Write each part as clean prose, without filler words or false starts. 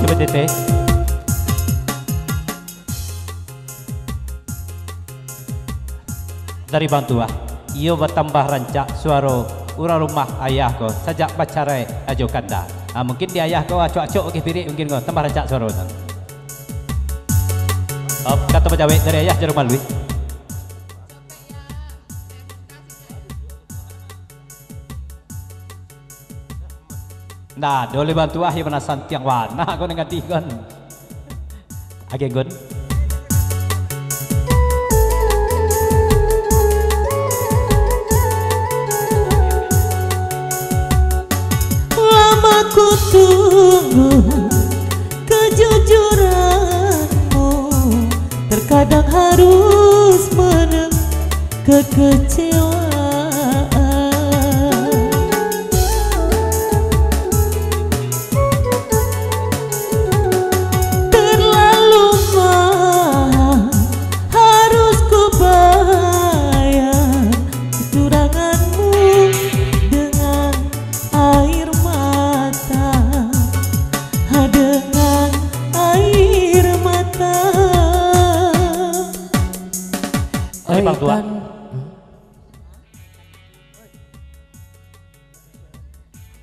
PDT. Dari Bantua, iyo bertambah rancak suara urang rumah ayah ko sajak pacarai ajo kanda. Mungkin di ayah ko acok-acok ke pirik mungkin ko tambah rancak suara tu. Kata pejawe dari ayah Jarum Malwi. Nah, boleh bantu ahli penasan tiang warna kau dengan tikan. Ageng gun. Lama ku tunggu kejujuranmu, terkadang harus menem kekecewaan.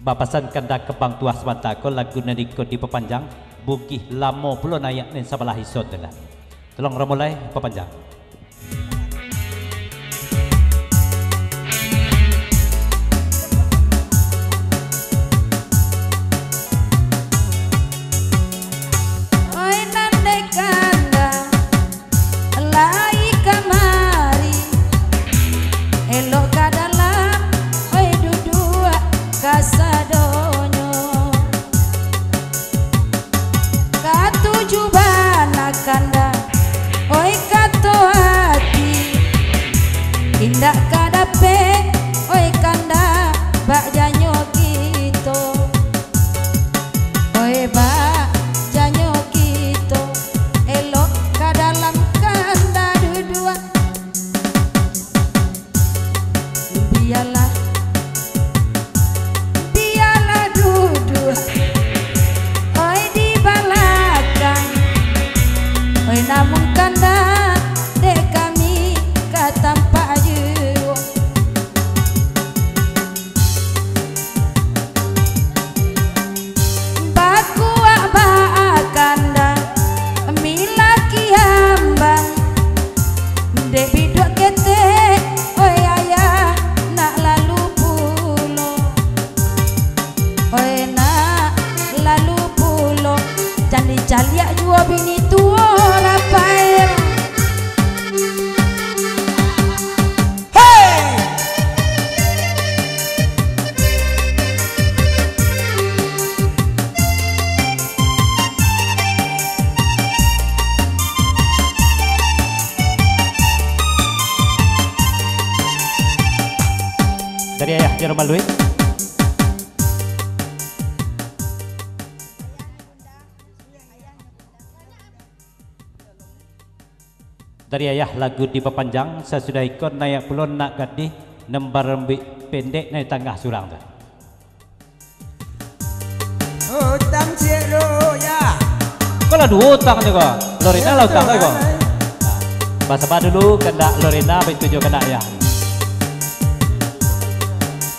Bapasan kandak kebang tua semata ko lagu nadiko di pepanjang bukih lamo pulo nayak nen sabalah isot dah. Tolong ramulai pepanjang. Oi nande kanda lai kamari elok kadalam oi dudua kasadonyo katuju bana kanda oi kato hati indak kadape oi kanda bak janyo kito oi bak janyo kito elok kadalam kanda dudua biarlah namun kanda dek kami katampak jiwa bakuak bak kanda milaki hambang dek biduk kete oi ayah nak lalu pulo oi nak lalu pulo candi caliak jua bini tua Rafael. Hey! Dari ayah Jarum Malwi. Dari ayah lagu di pepanjang saya sudah ikut naik pulon nak gadih nembar rembik pendek naik tangga surang tu. Utang ciro ya. Kau lah dua utang tu kau. Lorena lah utang tu kau. Bahasa apa dulu kena Lorena bertujuh kena ayah.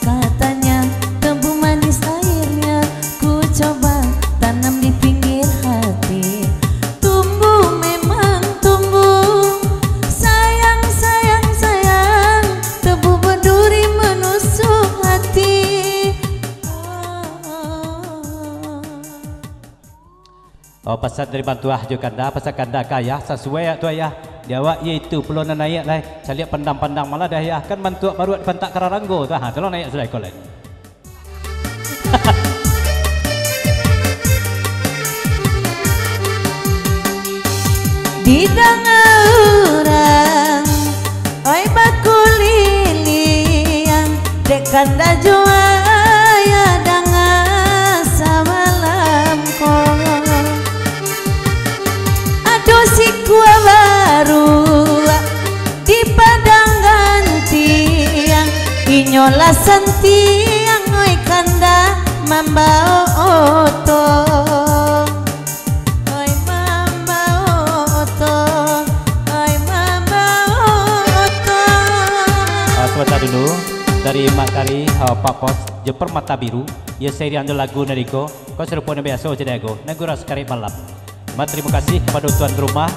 Katanya tebu manis airnya ku coba tanam di pinggir hati. Tumbuh memang tumbuh, sayang sayang sayang, tebu berduri menusuk hati. Oh pasal dari bantuah juga kanda, pasal kanda kaya sesuai tu ayah. Dia awak iaitu peluang naik lah. Saya lihat pandang-pandang malah dah ayah kan bantuah baru pantak Kararanggo tu. Ha, tolong naik sudah ikut lain. Di tengah orang, oi baku liliang, dek kanda jua ya dengan samalam kong. Aduh si gua baru di padang gantiang, inyola sentiang oi kanda membao otong. sebentar dulu dari Mak Kari Pak Pos je Permata Biru. Ya saya diambil lagu nariko. Kau serupa biasa jadi aku. Negara sekali malam. Terima kasih kepada tuan rumah.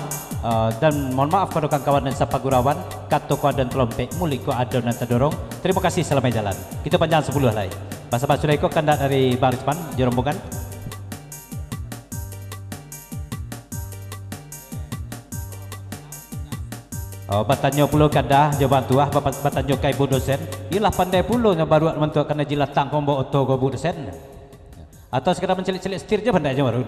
Dan mohon maaf kepada kawan-kawan dan sapagurawan Katoko dan Telompek Muliko Adon dan Tadorong. Terima kasih selamat jalan. Kita panjang 10 lagi. Bahasa sudah ikut kandak dari Bang Risman di rombongan. Batanyo pulau kandah jawaban tuah batanyo kai bu dosen. Ialah pandai pulau yang baru mentuk kena jilatang kombo oto go bu dosen. Atau sekedar mencelik-celik setir je pandai je baru.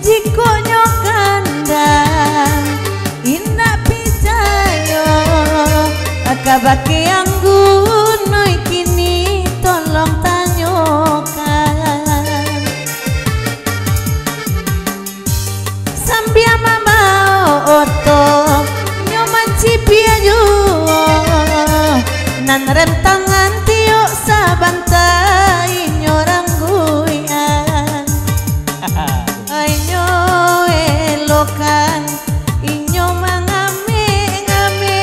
Jiko nyokandang indah picayo akabake yang gunoi kini tolong tanyokan sambil mama oto nyoman cipia jo nan rentangan tiok sabantai nyorang guyan kan inyo mangame-ngame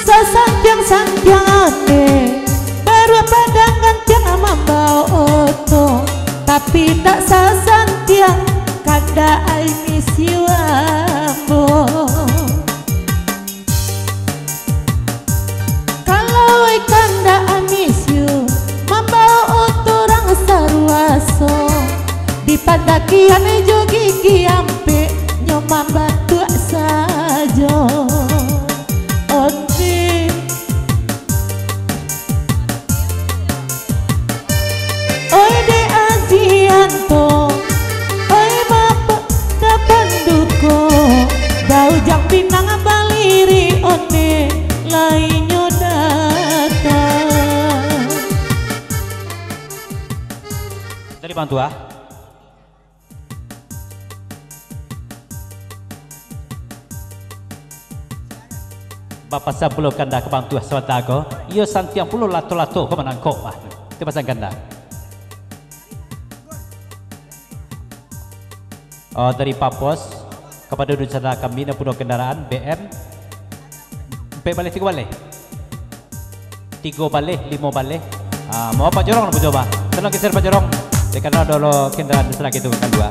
sasantiang-santiang ane baru padangan tiang mambau oto tapi tak sasantiang kada I miss you ambo kalau kanda I miss you mambau oto rang saruaso di padakian jogi kiampe nyoman batu saja onti oi de azianto oi bapak dapan duko bau jang pinang baliri onde lainnya datang dari bantua. Bapak saya perlu kanda kebantu swatago. Iyo santiang puluh lato-lato ke menangkok lah. Itu pasang kanda. Dari Papos kepada dunia kami dan punya kendaraan BM. 4 balik 3 balik. 3 balik 5 balik. Mau Pak Jorong nak coba. Tolong geser Pak Jorong. Karena dulu kendaraan setelah itu kan dua.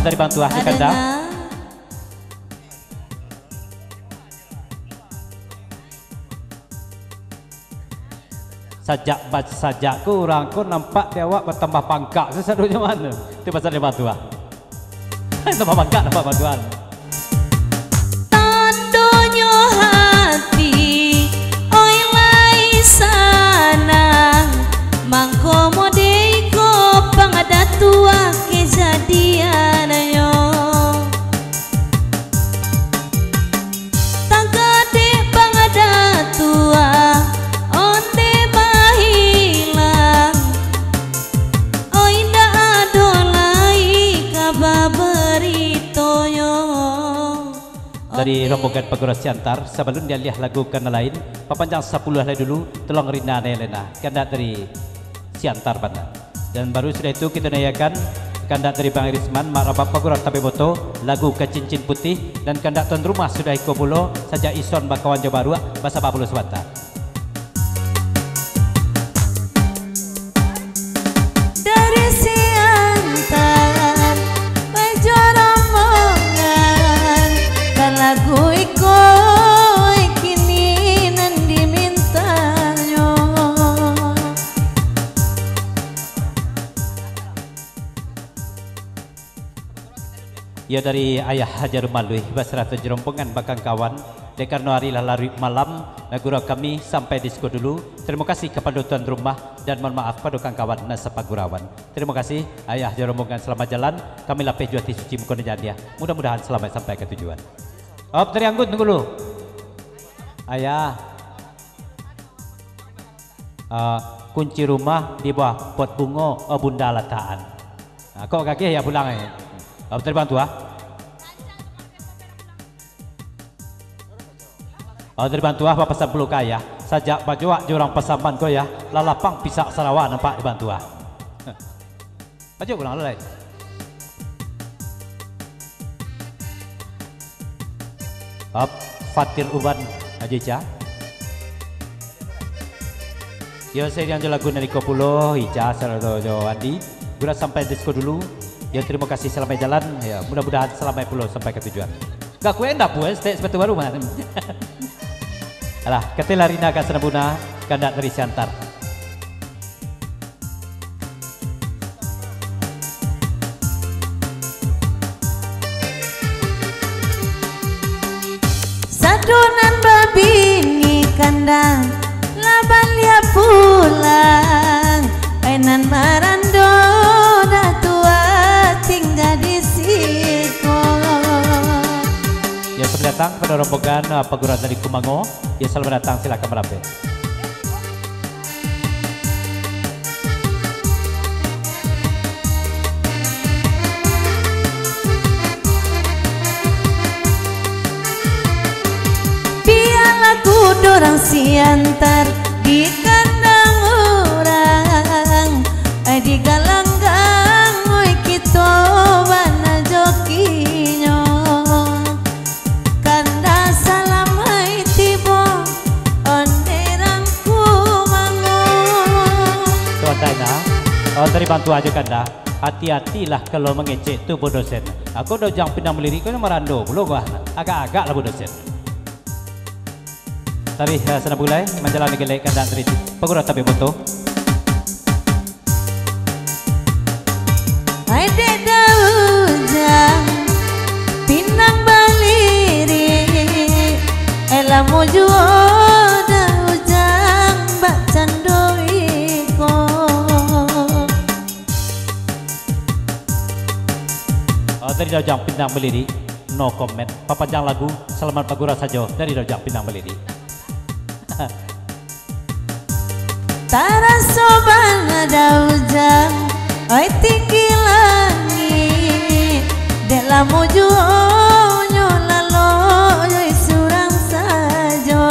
Dari bantu ahli kanda sajak kurang kau nampak dia awak bertambah pangkat sesadunya mana itu pasal dia bantu tambah pangkat nampak bantuan tandonyo hati oi lai sanang mangkomode ko pangadatua kejadian dari rombongan Peguras Siantar sebelum dia lihat lagu kena lain papanjang 10 hari dulu tolong Rina Nelena kandak dari Siantar Banda dan baru sudah itu kita nayakan kandak dari Bang Risman Mak Rabab Peguras Tabemoto lagu ke Cincin Putih dan kandak tuan rumah sudah ikut pulau saja ison bakawan Jawa Baru bahasa 40 sebentar. Ya dari ayah Hajar Malui Basrata Jerompongan Bakang Kawan Dekan hari larut malam Guru kami sampai disko dulu. Terima kasih kepada tuan rumah dan mohon maaf pada kawan Nasapagurawan. Terima kasih ayah Jerombongan, selamat jalan. Kami lapeh juati suci mukona jadiah. Mudah-mudahan selamat sampai ke tujuan. Dari Anggun tunggu dulu. Ayah kunci rumah di bawah pot bunga bunda lataan. Kok kaki ya pulang ya. Terbantu terbantu apa pesan peluk kaya sajak baju jurang pesaman ko ya lalapang pisak Sarawak nampak dibantu baju pulang lelai Fatir Uban Ajica ya saya yang lagu dari Kopulo Ica Sarado Andi gura sampai disko dulu ya. Terima kasih selamat jalan ya, mudah-mudahan selamat pulau sampai ke tujuan. Gak kue endak puas stay seperti baru mah. Alah, ketelarina ka senabuna kandak dari Siantar. Sadunan babini kandang laban lia pulang ainan marando tua tinggal di siko. Ya selamat datang pada rombongan Paguran dari Kumango. Ya selamat datang, silakan merapat. Biarlah ku dorang Siantar di kandang orang di galanggang oi kita wana jokinya kanda salam hai tibo onderang Kumango. Tuan Daina, dari bantu aja kanda. Hati-hatilah kalau mengecek tubuh dosen. Aku udah jangan pindah melirik, kau merando belum gua agak-agak lah bu dosen. Tadi sana mulai menjalani gelek kanda dari Paguran tapi moto. Hai dek daujang pinang baliri elamu juo daujang bak candoiko. Dari Daujang Pinang Beliri, no comment. Papanjang lagu Selamat Paguran saja dari Daujang Pinang Beliri. Tarasobana daujang oi tinggi langit dek lamu juo nyolalo yoi surang sajo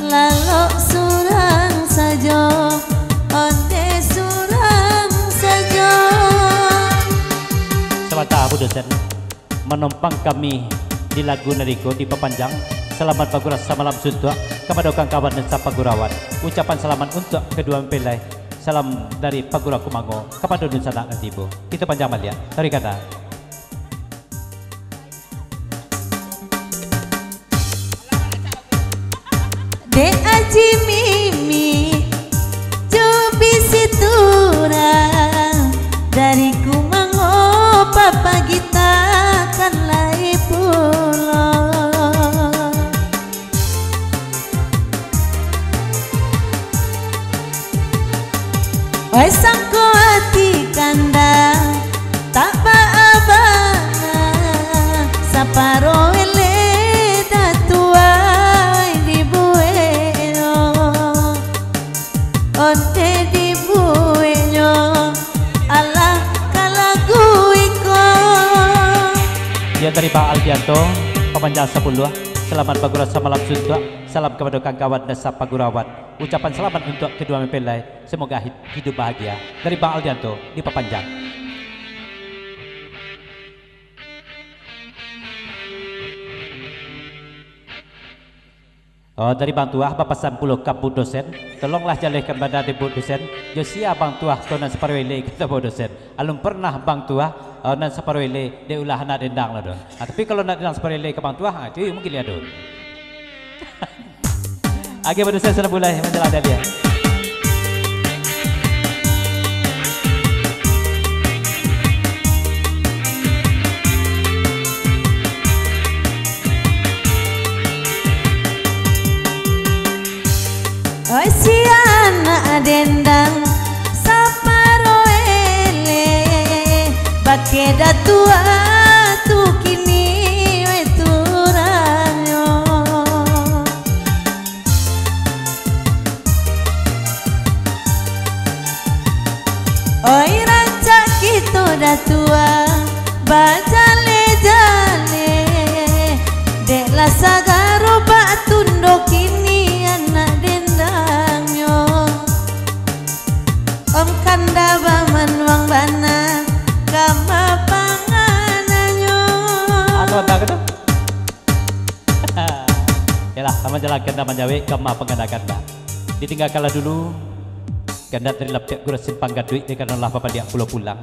lalo surang sajo onde surang sajo. Selamat Bu dosen menumpang kami di lagu Nariko di Papanjang. Selamat Paguran samalam suntuk kepada kawan-kawan dan Sapagurawan. Ucapan selamat untuk kedua mempelai. Salam dari Paguran Kumango kepada Nusa Nantibo. Kita panjang malia. Dari kata. De aji mimi jubi siturang dari Kumango papa kita kan lai pulau. Wai sangko hati kanda tak baabana saparo ele datua di bueno onte di bueno Allah kalagu iko. Ya dari Pak Aldianto Papanjang 10. Selamat Paguran samalam suntuk. Salam kepada kawan-kawan dan Sapagurawan. Ucapan selamat untuk kedua mempelai. Semoga hidup bahagia. Dari Bang Aldianto di Papanjang. Dari Bang Tuah Bapak Sampulo Kabu dosen. Tolonglah jalihkan pada Ibu dosen. Josia Bang Tuah konan separuhile kata Bu dosen. Alum pernah Bang Tuah nan separuhile dia ulah nak dendang lah don. Tapi kalau nak dendang separuhile ke Bang Tuah itu mungkin dia don. Agi pada saya sudah mulai menjelang dia. Oi rancak kita dah tua bajale-jale dek la sagaro bak tundo kini anak dendangnya om kanda baman wang bana kama pangananyo Atau tak kena? Yalah, sama jalan kena menjawi kama pengendakan. Ditinggalkanlah dulu. Kanda terilap tiap gura simpang gaduit dengan Allah Bapak dia pulang.